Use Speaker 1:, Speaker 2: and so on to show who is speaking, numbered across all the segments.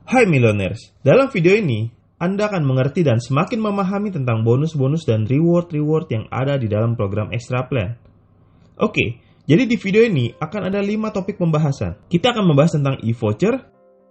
Speaker 1: Hai Millionaires, dalam video ini Anda akan mengerti dan semakin memahami tentang bonus-bonus dan reward-reward yang ada di dalam program Extra Plan. Oke, jadi di video ini akan ada 5 topik pembahasan. Kita akan membahas tentang e-voucher,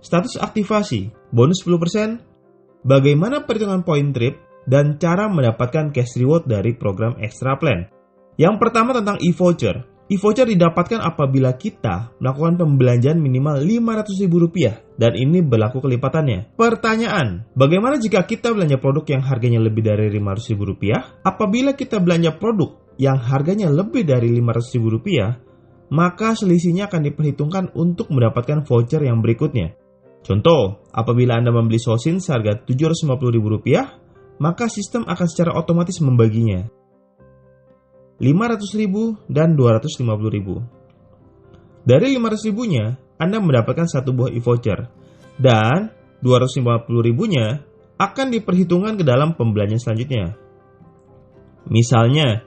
Speaker 1: status aktivasi, bonus 10%, bagaimana perhitungan point trip, dan cara mendapatkan cash reward dari program Extra Plan. Yang pertama tentang e-voucher. E-voucher didapatkan apabila kita melakukan pembelanjaan minimal Rp500.000 dan ini berlaku kelipatannya. Pertanyaan, bagaimana jika kita belanja produk yang harganya lebih dari Rp500.000? Apabila kita belanja produk yang harganya lebih dari Rp500.000, maka selisihnya akan diperhitungkan untuk mendapatkan voucher yang berikutnya. Contoh, apabila Anda membeli sosin seharga Rp750.000, maka sistem akan secara otomatis membaginya. Rp500.000 dan Rp250.000. Dari Rp500.000-nya, Anda mendapatkan satu buah e-voucher dan Rp250.000-nya akan diperhitungkan ke dalam pembelanjaan selanjutnya. Misalnya,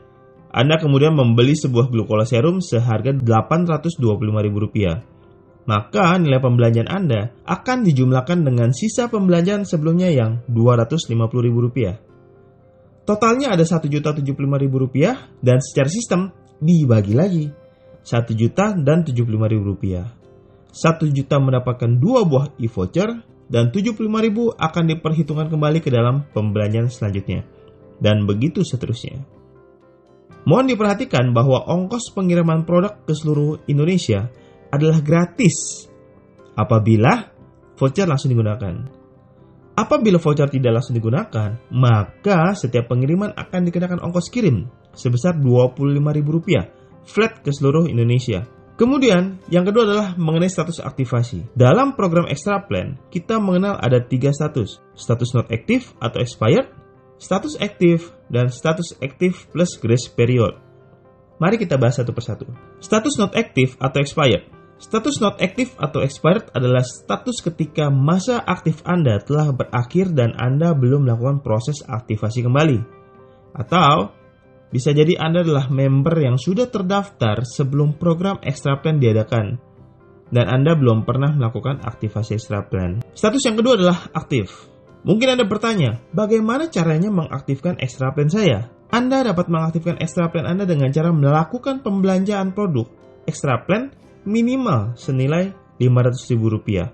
Speaker 1: Anda kemudian membeli sebuah glukola serum seharga Rp825.000. Maka nilai pembelanjaan Anda akan dijumlahkan dengan sisa pembelanjaan sebelumnya yang Rp250.000. Totalnya ada Rp1.075.000 dan secara sistem dibagi lagi. Rp1.000.000 dan Rp75.000. Rp1.000.000 mendapatkan 2 buah e-voucher dan Rp75.000 akan diperhitungkan kembali ke dalam pembelanjaan selanjutnya. Dan begitu seterusnya. Mohon diperhatikan bahwa ongkos pengiriman produk ke seluruh Indonesia adalah gratis apabila voucher langsung digunakan. Apabila voucher tidak langsung digunakan, maka setiap pengiriman akan dikenakan ongkos kirim sebesar Rp25.000 flat ke seluruh Indonesia. Kemudian, yang kedua adalah mengenai status aktivasi. Dalam program Extra Plan, kita mengenal ada 3 status. Status not active atau expired, status active, dan status active plus grace period. Mari kita bahas satu persatu. Status not active atau expired. Status not active atau expired adalah status ketika masa aktif Anda telah berakhir dan Anda belum melakukan proses aktivasi kembali. Atau, bisa jadi Anda adalah member yang sudah terdaftar sebelum program Extra Plan diadakan dan Anda belum pernah melakukan aktivasi Extra Plan. Status yang kedua adalah aktif. Mungkin Anda bertanya, bagaimana caranya mengaktifkan Extra Plan saya? Anda dapat mengaktifkan Extra Plan Anda dengan cara melakukan pembelanjaan produk Extra Plan minimal senilai Rp500.000.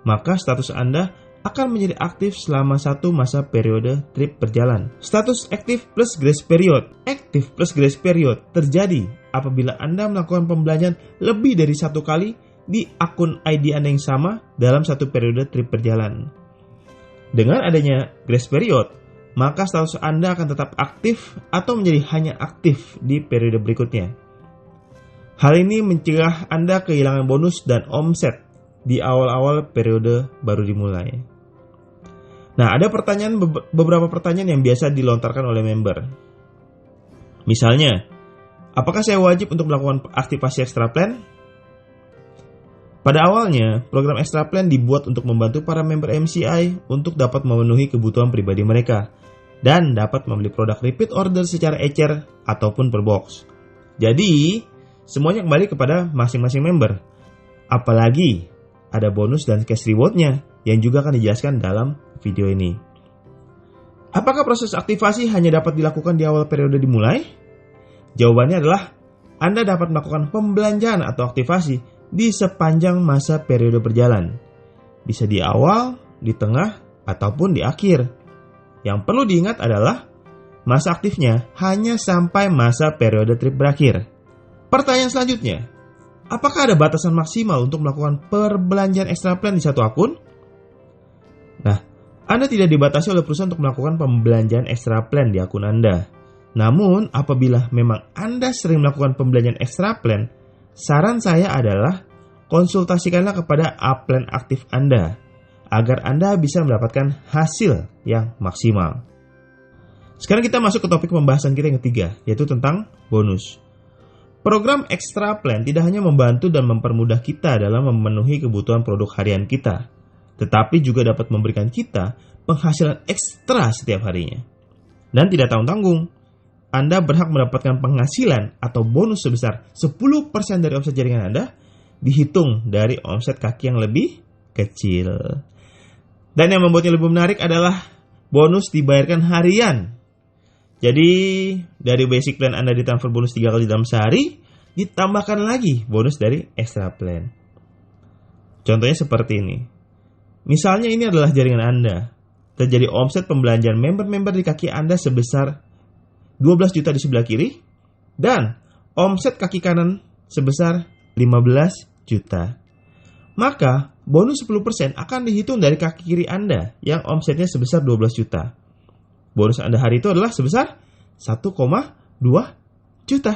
Speaker 1: Maka status Anda akan menjadi aktif selama satu masa periode trip berjalan. Status aktif plus grace period. Aktif plus grace period terjadi apabila Anda melakukan pembelanjaan lebih dari satu kali di akun ID Anda yang sama dalam satu periode trip berjalan. Dengan adanya grace period, maka status Anda akan tetap aktif atau menjadi hanya aktif di periode berikutnya. Hal ini mencegah Anda kehilangan bonus dan omset di awal-awal periode baru dimulai. Nah, ada beberapa pertanyaan yang biasa dilontarkan oleh member. Misalnya, apakah saya wajib untuk melakukan aktivasi Extra Plan? Pada awalnya, program Extra Plan dibuat untuk membantu para member MCI untuk dapat memenuhi kebutuhan pribadi mereka dan dapat membeli produk repeat order secara ecer ataupun per box. Jadi, semuanya kembali kepada masing-masing member. Apalagi ada bonus dan cash reward-nya yang juga akan dijelaskan dalam video ini. Apakah proses aktivasi hanya dapat dilakukan di awal periode dimulai? Jawabannya adalah Anda dapat melakukan pembelanjaan atau aktivasi di sepanjang masa periode berjalan. Bisa di awal, di tengah, ataupun di akhir. Yang perlu diingat adalah masa aktifnya hanya sampai masa periode trip berakhir. Pertanyaan selanjutnya, apakah ada batasan maksimal untuk melakukan perbelanjaan Extra Plan di satu akun? Nah, Anda tidak dibatasi oleh perusahaan untuk melakukan pembelanjaan Extra Plan di akun Anda. Namun, apabila memang Anda sering melakukan pembelanjaan Extra Plan, saran saya adalah konsultasikanlah kepada A-Plan aktif Anda, agar Anda bisa mendapatkan hasil yang maksimal. Sekarang kita masuk ke topik pembahasan kita yang ketiga, yaitu tentang bonus. Program Extra Plan tidak hanya membantu dan mempermudah kita dalam memenuhi kebutuhan produk harian kita, tetapi juga dapat memberikan kita penghasilan ekstra setiap harinya. Dan tidak tanggung-tanggung, Anda berhak mendapatkan penghasilan atau bonus sebesar 10% dari omset jaringan Anda, dihitung dari omset kaki yang lebih kecil. Dan yang membuatnya lebih menarik adalah bonus dibayarkan harian. Jadi dari basic plan Anda ditransfer bonus 3 kali dalam sehari, ditambahkan lagi bonus dari extra plan. Contohnya seperti ini. Misalnya ini adalah jaringan Anda. Terjadi omset pembelanjaan member-member di kaki Anda sebesar 12 juta di sebelah kiri, dan omset kaki kanan sebesar 15 juta. Maka bonus 10% akan dihitung dari kaki kiri Anda yang omsetnya sebesar 12 juta. Bonus Anda hari itu adalah sebesar 1,2 juta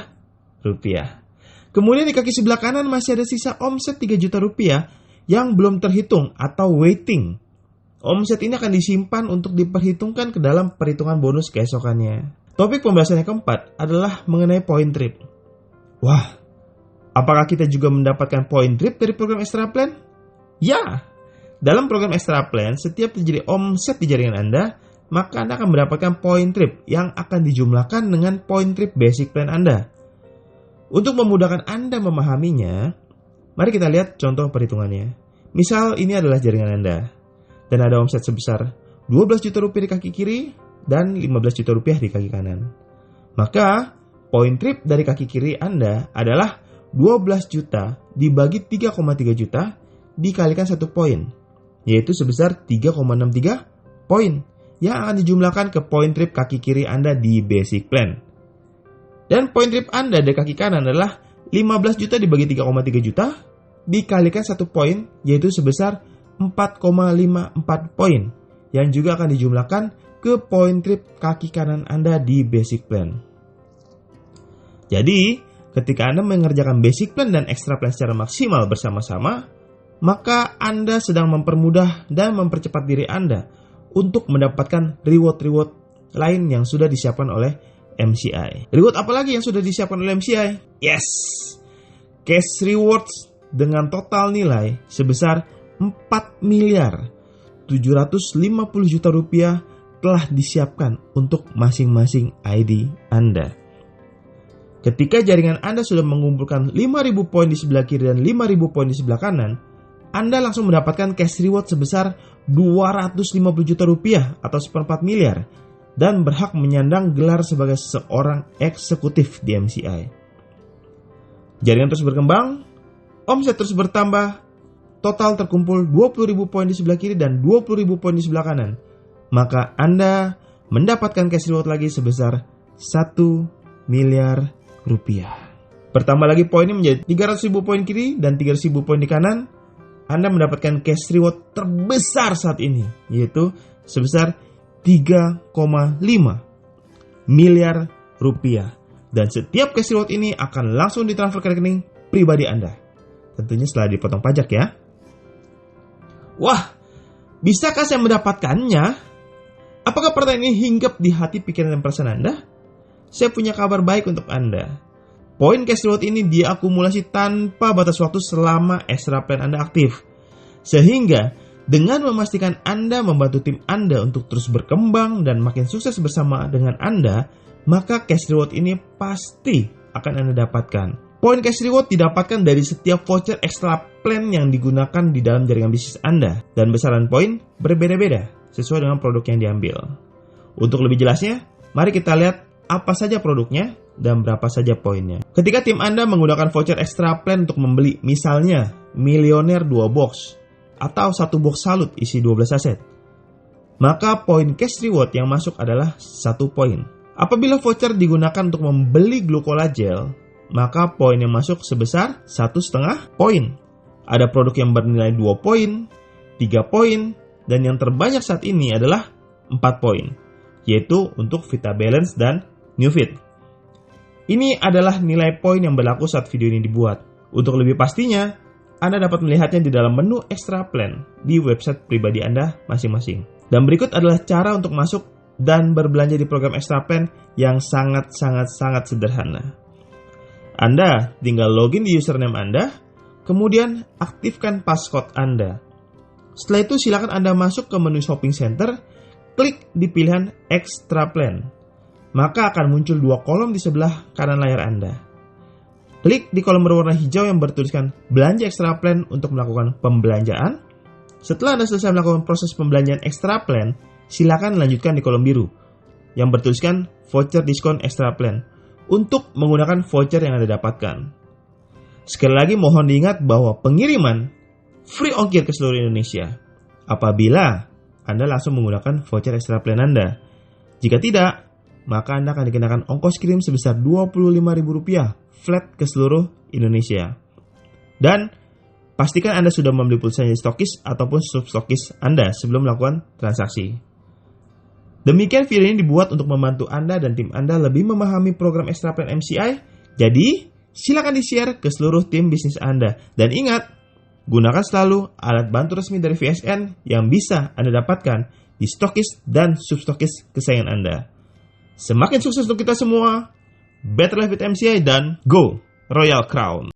Speaker 1: rupiah. Kemudian di kaki sebelah kanan masih ada sisa omset 3 juta rupiah yang belum terhitung atau waiting. Omset ini akan disimpan untuk diperhitungkan ke dalam perhitungan bonus keesokannya. Topik pembahasan yang keempat adalah mengenai point trip. Wah, apakah kita juga mendapatkan point trip dari program extra plan? Ya, dalam program extra plan, setiap terjadi omset di jaringan Anda, maka Anda akan mendapatkan point trip yang akan dijumlahkan dengan point trip basic plan Anda. Untuk memudahkan Anda memahaminya, mari kita lihat contoh perhitungannya. Misal ini adalah jaringan Anda, dan ada omset sebesar 12 juta rupiah di kaki kiri dan 15 juta rupiah di kaki kanan. Maka, point trip dari kaki kiri Anda adalah 12 juta dibagi 3,3 juta dikalikan 1 poin, yaitu sebesar 3,63 poin yang akan dijumlahkan ke point trip kaki kiri Anda di basic plan. Dan point trip Anda dari kaki kanan adalah 15 juta dibagi 3,3 juta dikalikan 1 poin, yaitu sebesar 4,54 poin yang juga akan dijumlahkan ke point trip kaki kanan Anda di basic plan. Jadi, ketika Anda mengerjakan basic plan dan extra plan secara maksimal bersama-sama, maka Anda sedang mempermudah dan mempercepat diri Anda untuk mendapatkan reward-reward lain yang sudah disiapkan oleh MCI. Reward apa lagi yang sudah disiapkan oleh MCI? Yes! Cash rewards dengan total nilai sebesar 4 miliar 750 juta rupiah telah disiapkan untuk masing-masing ID Anda. Ketika jaringan Anda sudah mengumpulkan 5.000 poin di sebelah kiri dan 5.000 poin di sebelah kanan, Anda langsung mendapatkan cash reward sebesar 250 juta rupiah atau 1/4 miliar dan berhak menyandang gelar sebagai seorang eksekutif di MCI. Jaringan terus berkembang, omset terus bertambah, total terkumpul 20.000 poin di sebelah kiri dan 20.000 poin di sebelah kanan. Maka Anda mendapatkan cash reward lagi sebesar 1 miliar rupiah. Bertambah lagi poinnya menjadi 300.000 poin kiri dan 300.000 poin di kanan. Anda mendapatkan cash reward terbesar saat ini, yaitu sebesar 3,5 miliar rupiah. Dan setiap cash reward ini akan langsung ditransfer ke rekening pribadi Anda. Tentunya setelah dipotong pajak ya. Wah, bisakah saya mendapatkannya? Apakah pertanyaan ini hinggap di hati, pikiran, dan perasaan Anda? Saya punya kabar baik untuk Anda. Poin cash reward ini diakumulasi tanpa batas waktu selama extra plan Anda aktif. Sehingga dengan memastikan Anda membantu tim Anda untuk terus berkembang dan makin sukses bersama dengan Anda, maka cash reward ini pasti akan Anda dapatkan. Poin cash reward didapatkan dari setiap voucher extra plan yang digunakan di dalam jaringan bisnis Anda. Dan besaran poin berbeda-beda sesuai dengan produk yang diambil. Untuk lebih jelasnya, mari kita lihat apa saja produknya dan berapa saja poinnya. Ketika tim Anda menggunakan voucher extra plan untuk membeli misalnya Milioner 2 box atau 1 box salut isi 12 aset, maka poin cash reward yang masuk adalah 1 poin. Apabila voucher digunakan untuk membeli glucola gel, maka poin yang masuk sebesar 1,5 poin. Ada produk yang bernilai 2 poin, 3 poin, dan yang terbanyak saat ini adalah 4 poin, yaitu untuk Vita Balance dan NewFit. Ini adalah nilai poin yang berlaku saat video ini dibuat. Untuk lebih pastinya, Anda dapat melihatnya di dalam menu extra plan di website pribadi Anda masing-masing. Dan berikut adalah cara untuk masuk dan berbelanja di program extra plan yang sangat sederhana. Anda tinggal login di username Anda, kemudian aktifkan passcode Anda. Setelah itu silakan Anda masuk ke menu shopping center, klik di pilihan extra plan. Maka akan muncul 2 kolom di sebelah kanan layar Anda. Klik di kolom berwarna hijau yang bertuliskan belanja extra plan untuk melakukan pembelanjaan. Setelah Anda selesai melakukan proses pembelanjaan Extra Plan, silakan lanjutkan di kolom biru yang bertuliskan voucher diskon Extra Plan untuk menggunakan voucher yang Anda dapatkan. Sekali lagi mohon diingat bahwa pengiriman free ongkir ke seluruh Indonesia apabila Anda langsung menggunakan voucher Extra Plan Anda. Jika tidak, maka Anda akan dikenakan ongkos kirim sebesar Rp25.000 flat ke seluruh Indonesia. Dan pastikan Anda sudah membeli pulsa dari stokis ataupun substokis Anda sebelum melakukan transaksi. Demikian video ini dibuat untuk membantu Anda dan tim Anda lebih memahami program Extra Plan MCI. Jadi, silakan di-share ke seluruh tim bisnis Anda. Dan ingat, gunakan selalu alat bantu resmi dari VSN yang bisa Anda dapatkan di stokis dan substokis kesayangan Anda. Semakin sukses untuk kita semua. Better Life with MCI dan Go Royal Crown!